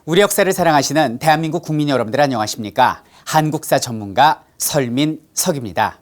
우리 역사를 사랑하시는 대한민국 국민 여러분들 안녕하십니까? 한국사 전문가 설민석입니다.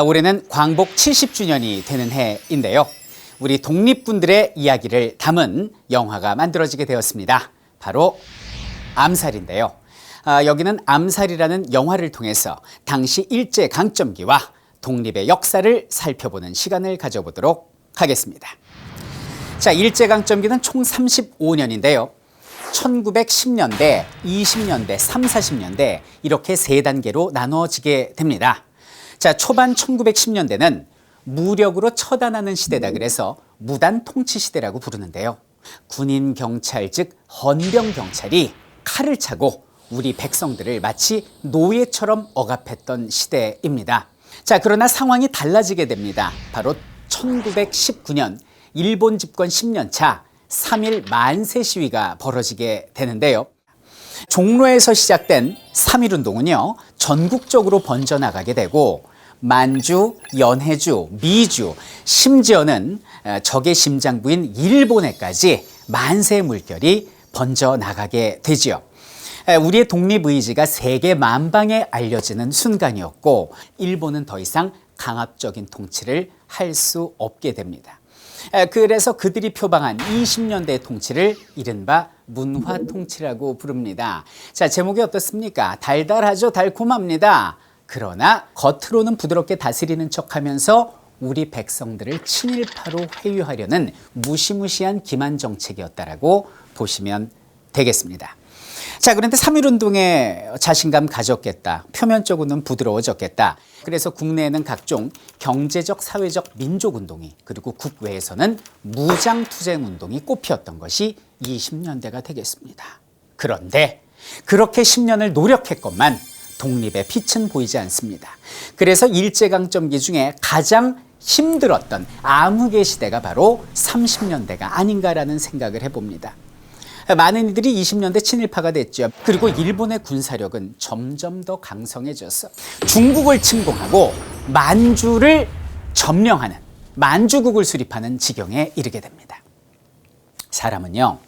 올해는 광복 70주년이 되는 해인데요. 우리 독립군들의 이야기를 담은 영화가 만들어지게 되었습니다. 바로 암살인데요. 여기는 암살이라는 영화를 통해서 당시 일제강점기와 독립의 역사를 살펴보는 시간을 가져보도록 하겠습니다. 자, 일제강점기는 총 35년인데요. 1910년대, 20년대, 3, 40년대 이렇게 세 단계로 나눠지게 됩니다. 자, 초반 1910년대는 무력으로 처단하는 시대다 그래서 무단 통치 시대라고 부르는데요. 군인 경찰 즉 헌병 경찰이 칼을 차고 우리 백성들을 마치 노예처럼 억압했던 시대입니다. 자, 그러나 상황이 달라지게 됩니다. 바로 1919년 일본 집권 10년 차 3.1 만세 시위가 벌어지게 되는데요. 종로에서 시작된 3.1운동은요, 전국적으로 번져나가게 되고 만주, 연해주, 미주, 심지어는 적의 심장부인 일본에까지 만세의 물결이 번져나가게 되지요. 우리의 독립의지가 세계 만방에 알려지는 순간이었고 일본은 더 이상 강압적인 통치를 할 수 없게 됩니다. 그래서 그들이 표방한 20년대의 통치를 이른바 문화 통치라고 부릅니다. 자, 제목이 어떻습니까? 달달하죠? 달콤합니다. 그러나 겉으로는 부드럽게 다스리는 척하면서 우리 백성들을 친일파로 회유하려는 무시무시한 기만 정책이었다라고 보시면 되겠습니다. 자, 그런데 3.1운동에 자신감 가졌겠다. 표면적으로는 부드러워졌겠다. 그래서 국내에는 각종 경제적, 사회적 민족운동이 그리고 국외에서는 무장투쟁운동이 꽃피었던 것이 20년대가 되겠습니다. 그런데 그렇게 10년을 노력했건만 독립의 빛은 보이지 않습니다. 그래서 일제강점기 중에 가장 힘들었던 암흑의 시대가 바로 30년대가 아닌가라는 생각을 해봅니다. 많은 이들이 20년대 친일파가 됐죠. 그리고 일본의 군사력은 점점 더 강성해져서 중국을 침공하고 만주를 점령하는 만주국을 수립하는 지경에 이르게 됩니다. 사람은요,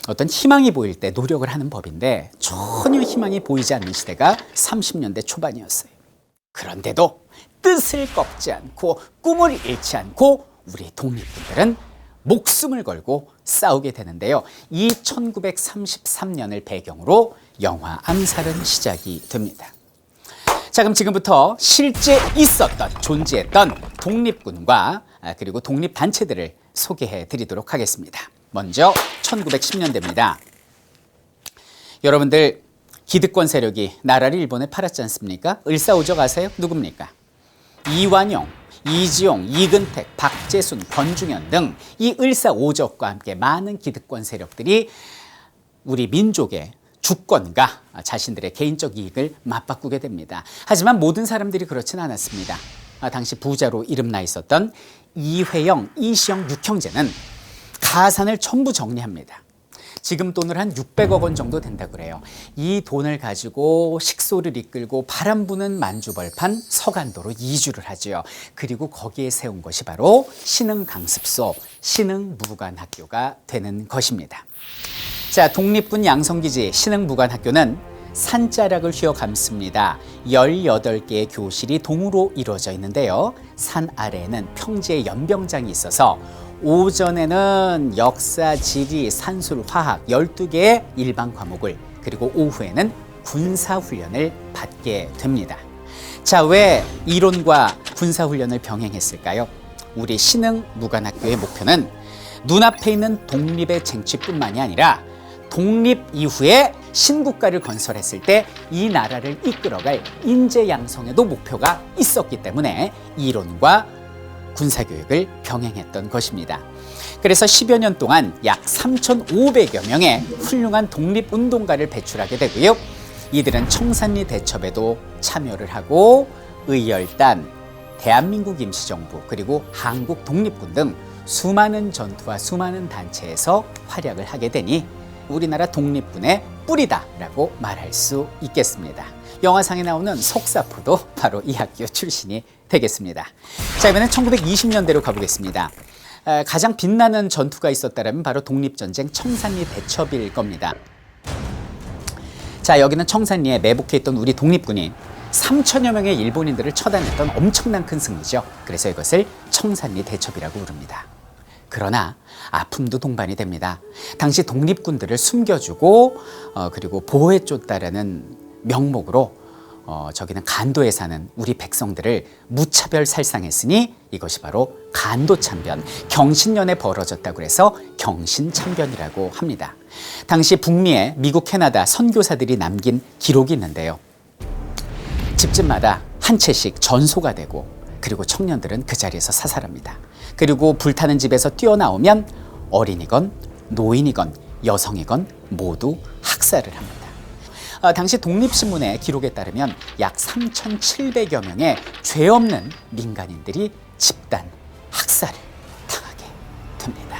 어떤 희망이 보일 때 노력을 하는 법인데 전혀 희망이 보이지 않는 시대가 30년대 초반이었어요. 그런데도 뜻을 꺾지 않고 꿈을 잃지 않고 우리 독립군들은 목숨을 걸고 싸우게 되는데요. 이 1933년을 배경으로 영화 암살은 시작이 됩니다. 자, 그럼 지금부터 실제 있었던, 존재했던 독립군과 그리고 독립단체들을 소개해 드리도록 하겠습니다. 먼저 1910년대입니다. 여러분들 기득권 세력이 나라를 일본에 팔았지 않습니까? 을사오적 아세요? 누굽니까? 이완용, 이지용, 이근택, 박재순, 권중현 등 이 을사오적과 함께 많은 기득권 세력들이 우리 민족의 주권과 자신들의 개인적 이익을 맞바꾸게 됩니다. 하지만 모든 사람들이 그렇지는 않았습니다. 당시 부자로 이름나 있었던 이회영, 이시영 육형제는 가산을 전부 정리합니다. 지금 돈을 한 600억 원 정도 된다고 그래요. 이 돈을 가지고 식소를 이끌고 바람 부는 만주벌판 서간도로 이주를 하죠. 그리고 거기에 세운 것이 바로 신흥강습소, 신흥무관학교가 되는 것입니다. 자, 독립군 양성기지 신흥무관학교는 산자락을 휘어감습니다. 18개의 교실이 동으로 이루어져 있는데요. 산 아래에는 평지의 연병장이 있어서 오전에는 역사, 지리, 산술, 화학 12개의 일반 과목을 그리고 오후에는 군사훈련을 받게 됩니다. 자, 왜 이론과 군사훈련을 병행했을까요? 우리 신흥무관학교의 목표는 눈앞에 있는 독립의 쟁취뿐만이 아니라 독립 이후에 신국가를 건설했을 때 이 나라를 이끌어갈 인재 양성에도 목표가 있었기 때문에 이론과 군사교육을 병행했던 것입니다. 그래서 10여 년 동안 약 3,500여 명의 훌륭한 독립운동가를 배출하게 되고요. 이들은 청산리 대첩에도 참여를 하고 의열단, 대한민국 임시정부 그리고 한국 독립군 등 수많은 전투와 수많은 단체에서 활약을 하게 되니 우리나라 독립군의 뿌리다라고 말할 수 있겠습니다. 영화상에 나오는 속사포도 바로 이 학교 출신이 되겠습니다. 자, 이번엔 1920년대로 가보겠습니다. 가장 빛나는 전투가 있었다면 바로 독립전쟁 청산리 대첩일 겁니다. 자, 여기는 청산리에 매복해 있던 우리 독립군이 3천여 명의 일본인들을 처단했던 엄청난 큰 승리죠. 그래서 이것을 청산리 대첩이라고 부릅니다. 그러나 아픔도 동반이 됩니다. 당시 독립군들을 숨겨주고 그리고 보호해 줬다라는 명목으로 저기는 간도에 사는 우리 백성들을 무차별 살상했으니 이것이 바로 간도참변, 경신년에 벌어졌다고 해서 경신참변이라고 합니다. 당시 북미에 미국, 캐나다 선교사들이 남긴 기록이 있는데요. 집집마다 한 채씩 전소가 되고 그리고 청년들은 그 자리에서 사살합니다. 그리고 불타는 집에서 뛰어나오면 어린이건 노인이건 여성이건 모두 학살을 합니다. 당시 독립신문의 기록에 따르면 약 3,700여 명의 죄 없는 민간인들이 집단 학살을 당하게 됩니다.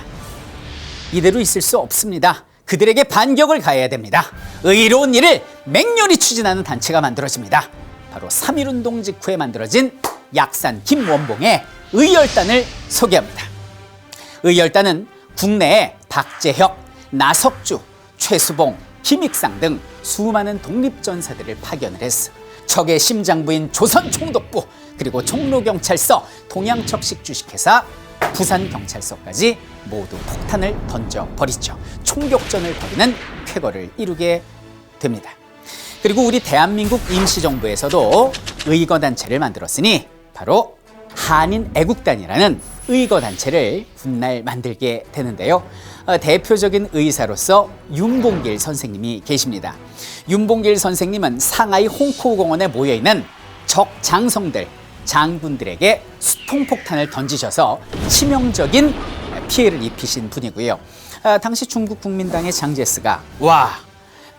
이대로 있을 수 없습니다. 그들에게 반격을 가해야 됩니다. 의로운 일을 맹렬히 추진하는 단체가 만들어집니다. 바로 3.1운동 직후에 만들어진 약산 김원봉의 의열단을 소개합니다. 의열단은 국내에 박재혁, 나석주, 최수봉, 김익상 등 수많은 독립전사들을 파견을 했어. 적의 심장부인 조선총독부, 그리고 종로경찰서, 동양척식주식회사, 부산경찰서까지 모두 폭탄을 던져버리죠. 총격전을 벌이는 쾌거를 이루게 됩니다. 그리고 우리 대한민국 임시정부에서도 의거단체를 만들었으니 바로 한인애국단이라는 의거단체를 훗날 만들게 되는데요. 대표적인 의사로서 윤봉길 선생님이 계십니다. 윤봉길 선생님은 상하이 홍코공원에 모여있는 적 장성들, 장군들에게 수통폭탄을 던지셔서 치명적인 피해를 입히신 분이고요. 당시 중국 국민당의 장제스가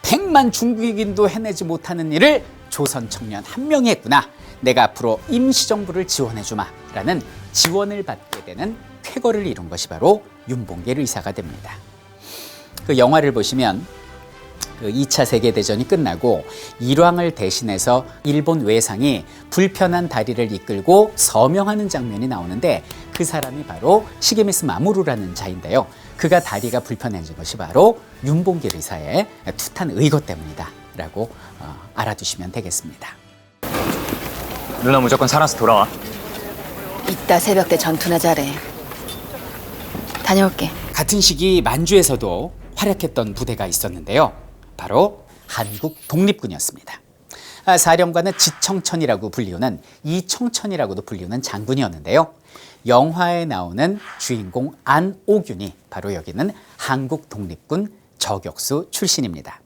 100만 중국인도 해내지 못하는 일을 조선 청년 한 명이 했구나. 내가 앞으로 임시정부를 지원해주마 라는 지원을 받게 되는 쾌거를 이룬 것이 바로 윤봉길 의사가 됩니다. 그 영화를 보시면 그 2차 세계대전이 끝나고 일왕을 대신해서 일본 외상이 불편한 다리를 이끌고 서명하는 장면이 나오는데 그 사람이 바로 시게미스 마모루라는 자인데요. 그가 다리가 불편해진 것이 바로 윤봉길 의사의 투탄 의거 때문이다 라고 알아두시면 되겠습니다. 누나 무조건 살아서 돌아와. 이따 새벽 때 전투나 잘해. 다녀올게. 같은 시기 만주에서도 활약했던 부대가 있었는데요. 바로 한국 독립군이었습니다. 사령관은 지청천이라고 불리우는 이청천이라고도 불리우는 장군이었는데요. 영화에 나오는 주인공 안오균이 바로 여기는 한국 독립군 저격수 출신입니다.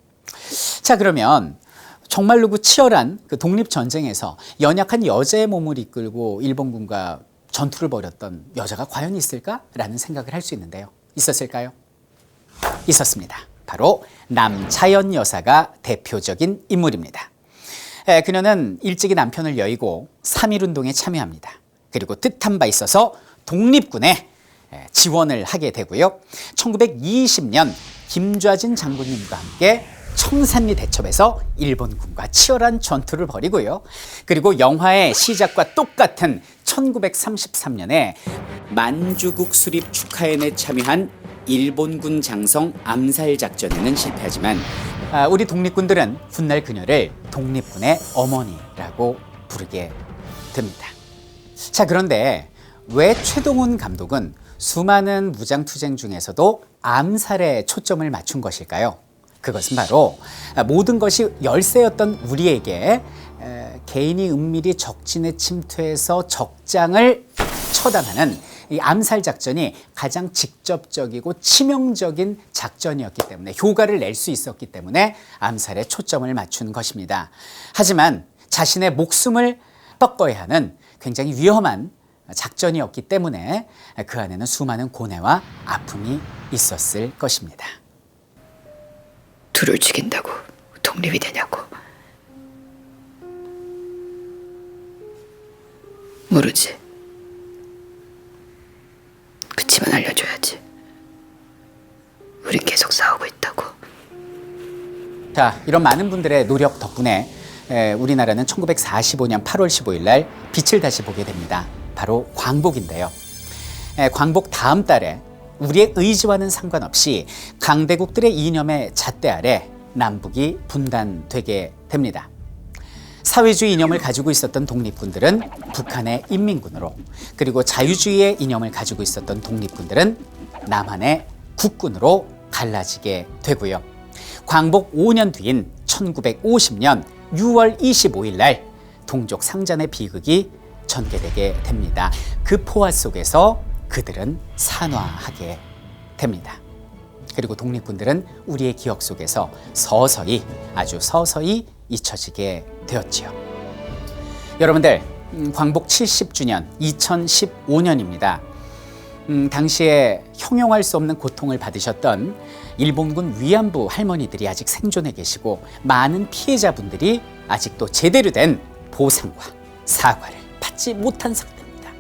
자, 그러면 정말로 그 치열한 그 독립전쟁에서 연약한 여자의 몸을 이끌고 일본군과 전투를 벌였던 여자가 과연 있을까라는 생각을 할 수 있는데요. 있었을까요? 있었습니다. 바로 남차연 여사가 대표적인 인물입니다. 그녀는 일찍이 남편을 여의고 3.1운동에 참여합니다. 그리고 뜻한 바 있어서 독립군에 지원을 하게 되고요. 1920년 김좌진 장군님과 함께 청산리 대첩에서 일본군과 치열한 전투를 벌이고요. 그리고 영화의 시작과 똑같은 1933년에 만주국 수립 축하회에 참여한 일본군 장성 암살 작전에는 실패하지만 우리 독립군들은 훗날 그녀를 독립군의 어머니라고 부르게 됩니다. 자, 그런데 왜 최동훈 감독은 수많은 무장투쟁 중에서도 암살에 초점을 맞춘 것일까요? 그것은 바로 모든 것이 열세였던 우리에게 개인이 은밀히 적진에 침투해서 적장을 처단하는 이 암살 작전이 가장 직접적이고 치명적인 작전이었기 때문에 효과를 낼 수 있었기 때문에 암살에 초점을 맞춘 것입니다. 하지만 자신의 목숨을 꺾어야 하는 굉장히 위험한 작전이었기 때문에 그 안에는 수많은 고뇌와 아픔이 있었을 것입니다. 둘을 죽인다고 독립이 되냐고. 모르지. 그치만 알려줘야지. 우린 계속 싸우고 있다고. 자, 이런 많은 분들의 노력 덕분에 우리나라는 1945년 8월 15일 날 빛을 다시 보게 됩니다. 바로 광복인데요. 광복 다음 달에 우리의 의지와는 상관없이 강대국들의 이념의 잣대 아래 남북이 분단되게 됩니다. 사회주의 이념을 가지고 있었던 독립군들은 북한의 인민군으로, 그리고 자유주의의 이념을 가지고 있었던 독립군들은 남한의 국군으로 갈라지게 되고요. 광복 5년 뒤인 1950년 6월 25일 날 동족 상잔의 비극이 전개되게 됩니다. 그 포화 속에서 그들은 산화하게 됩니다. 그리고 독립군들은 우리의 기억 속에서 서서히, 아주 서서히 잊혀지게 되었지요. 여러분들, 광복 70주년 2015년입니다. 당시에 형용할 수 없는 고통을 받으셨던 일본군 위안부 할머니들이 아직 생존해 계시고, 많은 피해자분들이 아직도 제대로 된 보상과 사과를 받지 못한 상태입니다.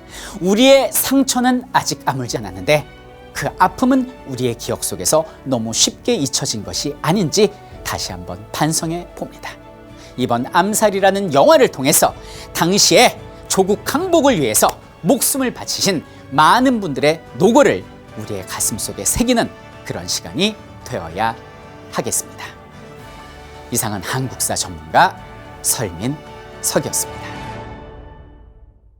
우리의 상처는 아직 아물지 않았는데 그 아픔은 우리의 기억 속에서 너무 쉽게 잊혀진 것이 아닌지 다시 한번 반성해 봅니다. 이번 암살이라는 영화를 통해서 당시에 조국 항복을 위해서 목숨을 바치신 많은 분들의 노고를 우리의 가슴 속에 새기는 그런 시간이 되어야 하겠습니다. 이상은 한국사 전문가 설민석이었습니다.